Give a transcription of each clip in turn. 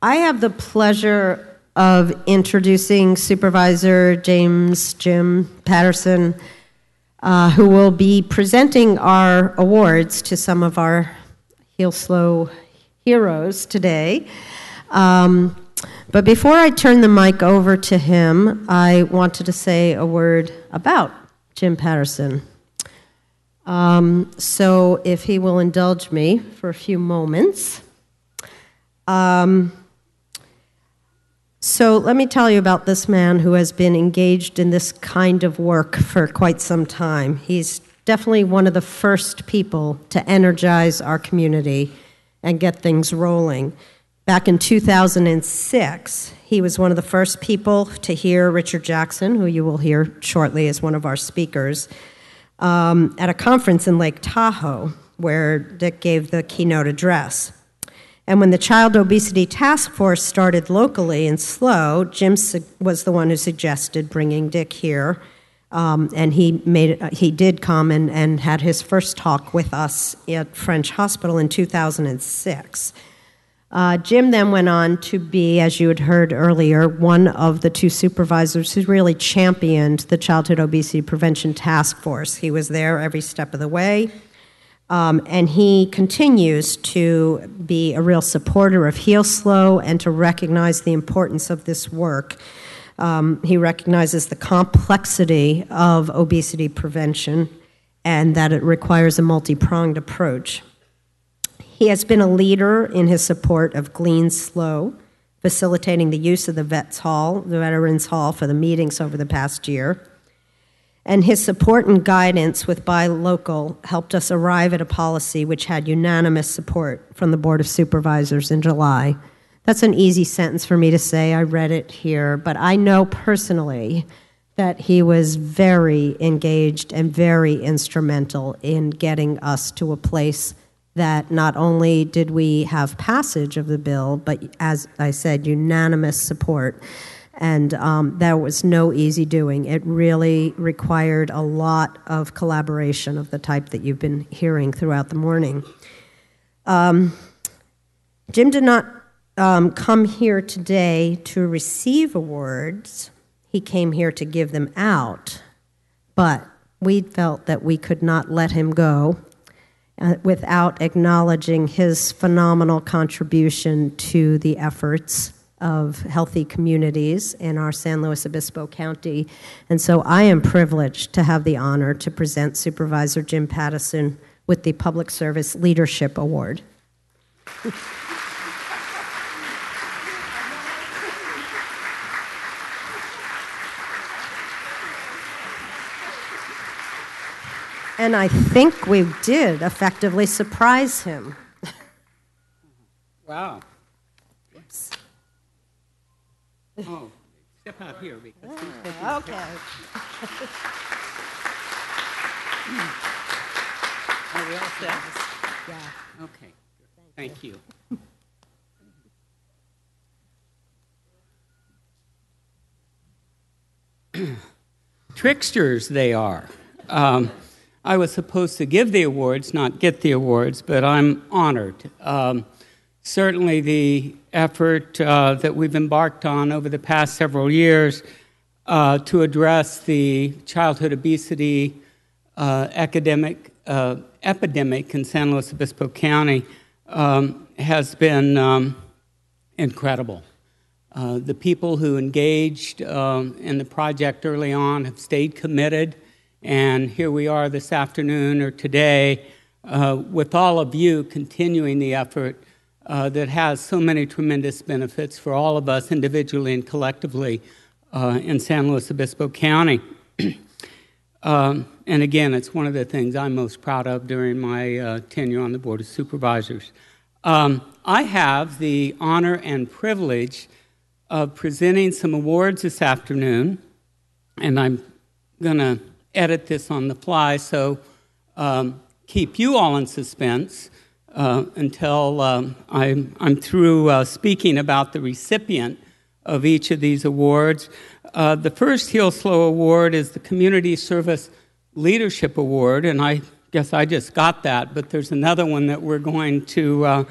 I have the pleasure of introducing Supervisor Jim Patterson, who will be presenting our awards to some of our Heal Slow heroes today. But before I turn the mic over to him, I wanted to say a word about Jim Patterson. So if he will indulge me for a few moments. So let me tell you about this man who has been engaged in this kind of work for quite some time. He's definitely one of the first people to energize our community and get things rolling. Back in 2006, he was one of the first people to hear Richard Jackson, who you will hear shortly as one of our speakers, at a conference in Lake Tahoe, where Dick gave the keynote address. And when the Child Obesity Task Force started locally in SLO, Jim was the one who suggested bringing Dick here, and he did come and had his first talk with us at French Hospital in 2006. Jim then went on to be, as you had heard earlier, one of the two supervisors who really championed the Childhood Obesity Prevention Task Force. He was there every step of the way. And he continues to be a real supporter of Heal Slow and to recognize the importance of this work. He recognizes the complexity of obesity prevention and that it requires a multi-pronged approach. He has been a leader in his support of Glean Slow, facilitating the use of the Veterans Hall, for the meetings over the past year. And his support and guidance with Buy Local helped us arrive at a policy which had unanimous support from the Board of Supervisors in July. That's an easy sentence for me to say. I read it here, but I know personally that he was very engaged and very instrumental in getting us to a place that not only did we have passage of the bill, but as I said, unanimous support. And that was no easy doing. It really required a lot of collaboration of the type that you've been hearing throughout the morning. Jim did not come here today to receive awards. He came here to give them out. But we felt that we could not let him go without acknowledging his phenomenal contribution to the efforts of healthy communities in our San Luis Obispo County. And so I am privileged to have the honor to present Supervisor Jim Patterson with the Public Service Leadership Award. And I think we did effectively surprise him. Wow. Oh, step out here because he's taking okay. Are we all set? Yeah. Okay. Thank you. Tricksters they are. I was supposed to give the awards, not get the awards, but I'm honored. Certainly the effort that we've embarked on over the past several years to address the childhood obesity epidemic in San Luis Obispo County has been incredible. The people who engaged in the project early on have stayed committed, and here we are this afternoon or today with all of you continuing the effort that has so many tremendous benefits for all of us individually and collectively in San Luis Obispo County. And again, it's one of the things I'm most proud of during my tenure on the Board of Supervisors. I have the honor and privilege of presenting some awards this afternoon, and I'm going to edit this on the fly, so keep you all in suspense until I'm through speaking about the recipient of each of these awards. The first Heal Slow Award is the Community Service Leadership Award, and I guess I just got that, but there's another one that we're going to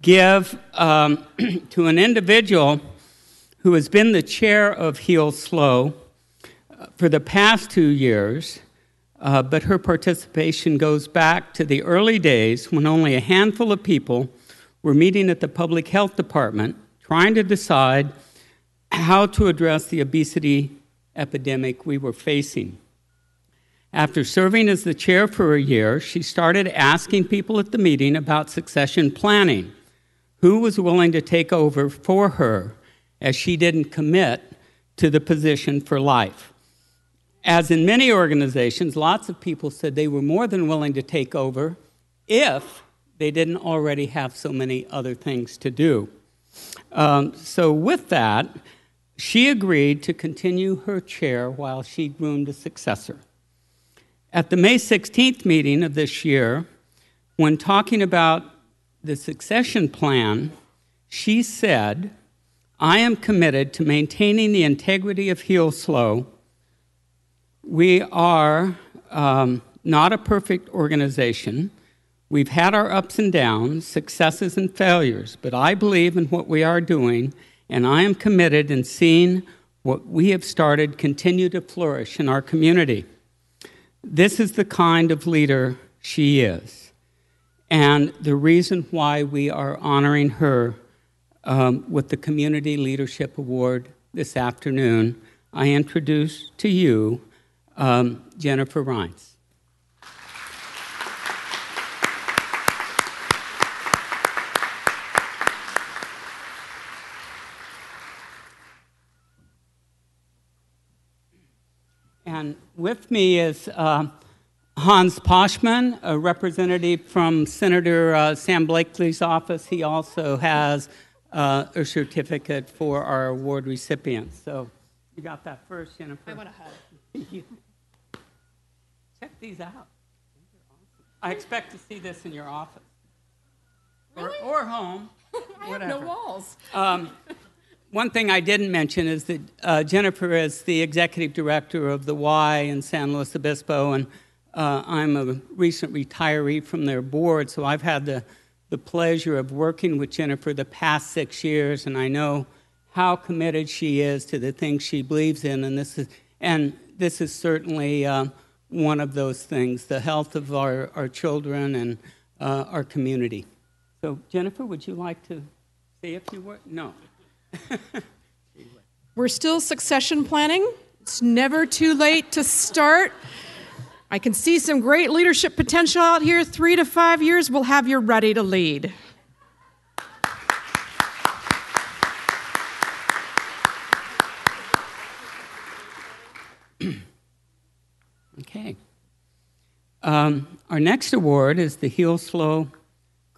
give to an individual who has been the chair of Heal Slow for the past 2 years, but her participation goes back to the early days when only a handful of people were meeting at the public health department trying to decide how to address the obesity epidemic we were facing. After serving as the chair for a year, she started asking people at the meeting about succession planning, who was willing to take over for her, as she didn't commit to the position for life. As in many organizations, lots of people said they were more than willing to take over if they didn't already have so many other things to do. So with that, she agreed to continue her chair while she groomed a successor. At the May 16th meeting of this year, when talking about the succession plan, she said, "I am committed to maintaining the integrity of Heal Slow. We are not a perfect organization. We've had our ups and downs, successes and failures, but I believe in what we are doing, and I am committed in seeing what we have started continue to flourish in our community." This is the kind of leader she is, and the reason why we are honoring her with the Community Leadership Award this afternoon. I introduce to you Jennifer Rines. And with me is Hans Poschmann, a representative from Senator Sam Blakely's office. He also has a certificate for our award recipients. So you got that first, Jennifer? I want to hug. Check these out. I expect to see this in your office. Really? Or home. I whatever. have no walls. One thing I didn't mention is that Jennifer is the executive director of the Y in San Luis Obispo, and I'm a recent retiree from their board, so I've had the pleasure of working with Jennifer the past 6 years, and I know how committed she is to the things she believes in, and this is certainly one of those things, the health of our children and our community. So, Jennifer, would you like to say a few words? No. We're still succession planning. It's never too late to start. I can see some great leadership potential out here. 3 to 5 years, we'll have you ready to lead. Okay. Our next award is the Heal Slow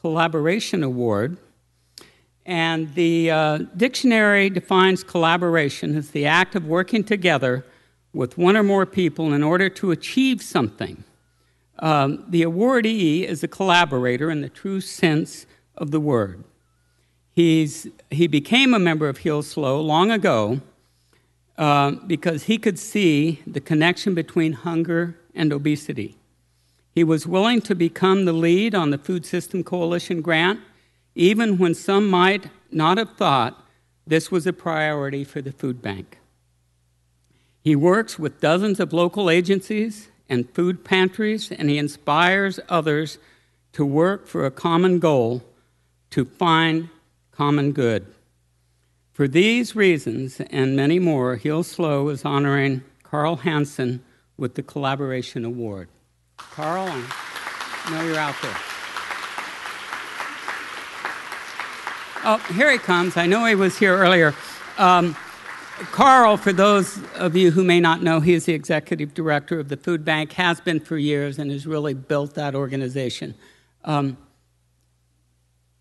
Collaboration Award. And the dictionary defines collaboration as the act of working together with one or more people in order to achieve something. The awardee is a collaborator in the true sense of the word. He became a member of Heal Slow long ago because he could see the connection between hunger and obesity. He was willing to become the lead on the Food System Coalition grant, even when some might not have thought this was a priority for the food bank. He works with dozens of local agencies and food pantries, and he inspires others to work for a common goal, to find common good. For these reasons and many more, Heal Slow is honoring Carl Hansen with the Collaboration Award. Carl, I know you're out there. Oh, here he comes. I know he was here earlier. Carl, for those of you who may not know, he is the executive director of the food bank, has been for years, and has really built that organization. I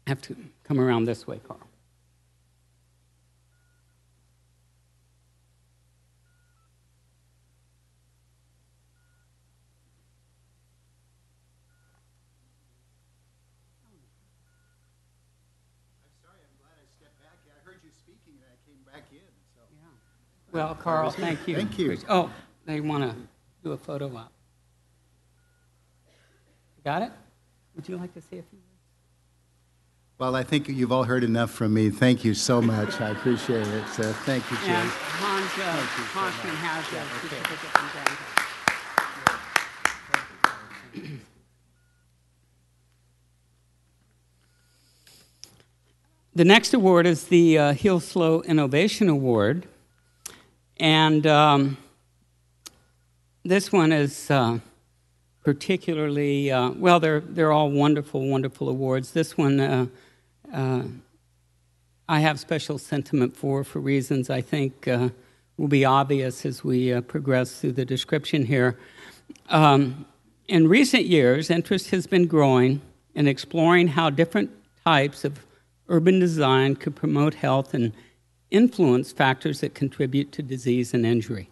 have to come around this way, Carl. Well, Carl, thank you. Thank you. Oh, they want to do a photo op. Got it? Would you like to say a few words? Well, I think you've all heard enough from me. Thank you so much. I appreciate it. So thank you, Jim. And Hansman has a certificate from Daniel. The next award is the Heal Slow Innovation Award. And this one is particularly, well, they're all wonderful, wonderful awards. This one I have special sentiment for reasons I think will be obvious as we progress through the description here. In recent years, interest has been growing in exploring how different types of urban design could promote health and influence factors that contribute to disease and injury.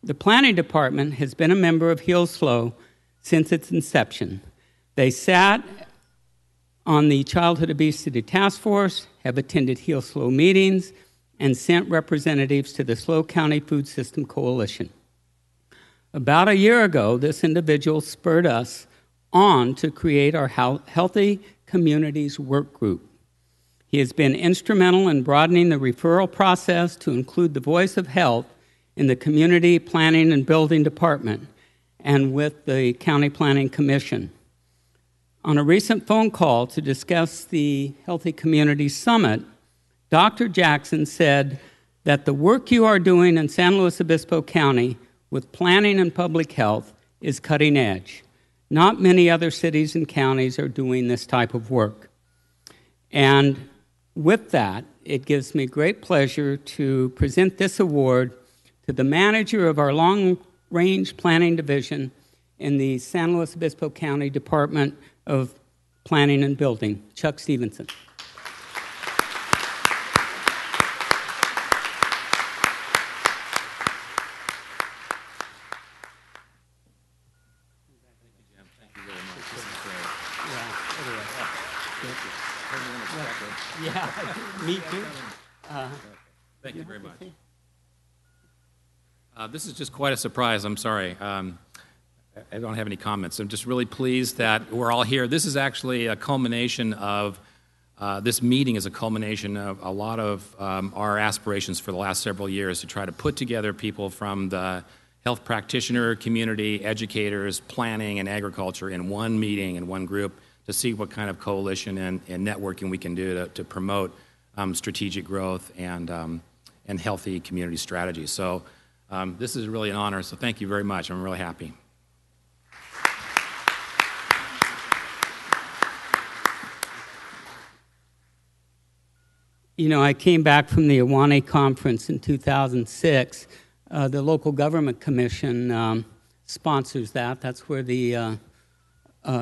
The planning department has been a member of Heal Slow since its inception. They sat on the Childhood Obesity Task Force, have attended Heal Slow meetings, and sent representatives to the SLO County Food System Coalition. About a year ago, this individual spurred us on to create our Healthy Communities Work Group. He has been instrumental in broadening the referral process to include the voice of health in the Community Planning and Building Department and with the County Planning Commission. On a recent phone call to discuss the Healthy Communities Summit, Dr. Jackson said that the work you are doing in San Luis Obispo County with planning and public health is cutting edge. Not many other cities and counties are doing this type of work. And with that, it gives me great pleasure to present this award to the manager of our long-range planning division in the San Luis Obispo County Department of Planning and Building, Chuck Stevenson. Yeah, me too. Thank you very much. This is just quite a surprise. I'm sorry. I don't have any comments. I'm just really pleased that we're all here. This is actually a culmination of, this meeting is a culmination of a lot of our aspirations for the last several years to try to put together people from the health practitioner community, educators, planning, and agriculture in one meeting, in one group, to see what kind of coalition and networking we can do to promote strategic growth and healthy community strategies. So this is really an honor, so thank you very much. I'm really happy. You know, I came back from the Ahwahnee Conference in 2006. The Local Government Commission sponsors that. That's where the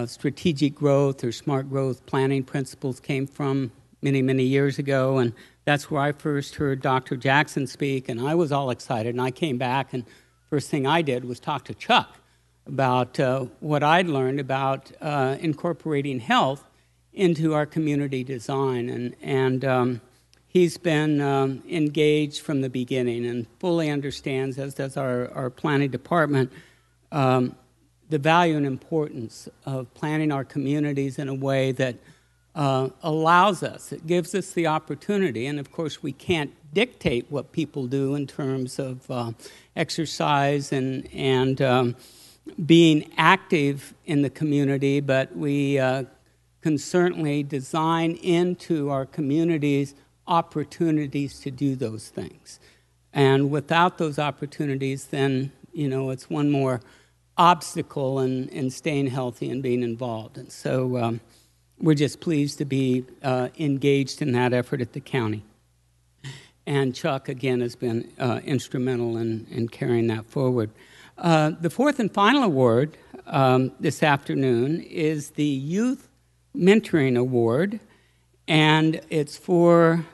strategic growth or smart growth planning principles came from many, many years ago. And that's where I first heard Dr. Jackson speak, and I was all excited. And I came back, and first thing I did was talk to Chuck about what I'd learned about incorporating health into our community design. And he's been engaged from the beginning and fully understands, as does our planning department, the value and importance of planning our communities in a way that allows us, it gives us the opportunity, and of course we can't dictate what people do in terms of exercise and being active in the community, but we can certainly design into our communities opportunities to do those things. And without those opportunities, then, you know, it's one more obstacle in staying healthy and being involved. And so we're just pleased to be engaged in that effort at the county. And Chuck, again, has been instrumental in carrying that forward. The fourth and final award this afternoon is the Youth Mentoring Award, and it's for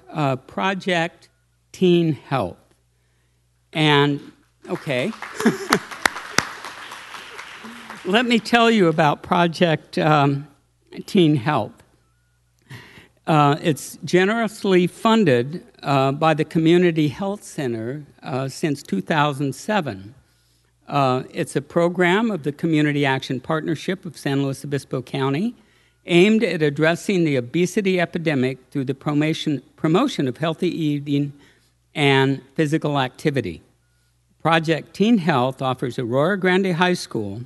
Project Teen Health. And, okay, let me tell you about Project Teen Health. It's generously funded by the Community Health Center since 2007. It's a program of the Community Action Partnership of San Luis Obispo County, aimed at addressing the obesity epidemic through the promotion of healthy eating and physical activity. Project Teen Health offers Arroyo Grande High School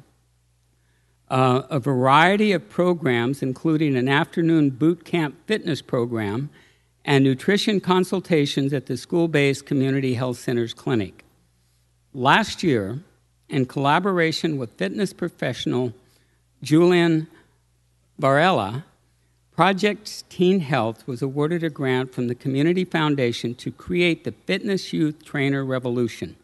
a variety of programs, including an afternoon boot camp fitness program and nutrition consultations at the school-based Community Health Centers clinic. Last year, in collaboration with fitness professional Julian Varela, Project Teen Health was awarded a grant from the Community Foundation to create the Fitness Youth Trainer Revolution.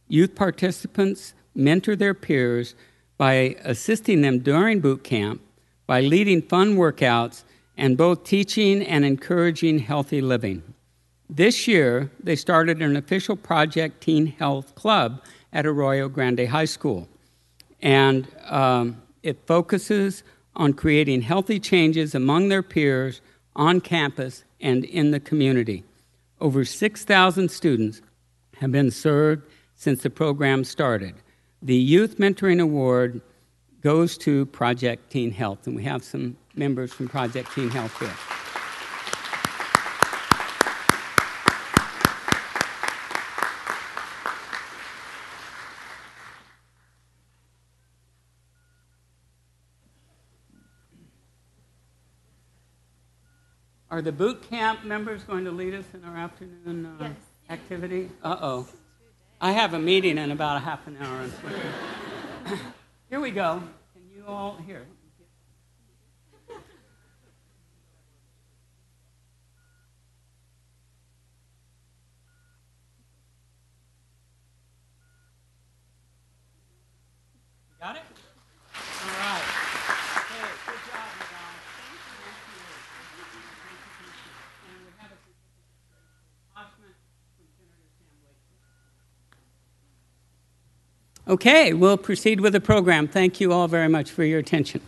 Youth participants mentor their peers by assisting them during boot camp, by leading fun workouts, and both teaching and encouraging healthy living. This year, they started an official Project Teen Health Club at Arroyo Grande High School. And it focuses on creating healthy changes among their peers on campus and in the community. Over 6,000 students have been served since the program started. The Youth Mentoring Award goes to Project Teen Health, and we have some members from Project Teen Health here. Are the boot camp members going to lead us in our afternoon activity? Uh-oh. I have a meeting in about a half an hour. Here we go. Can you all hear? Got it? All right. Okay, good job, you guys. And we have a Oshman from Senator Sam Blakely. Okay, we'll proceed with the program. Thank you all very much for your attention.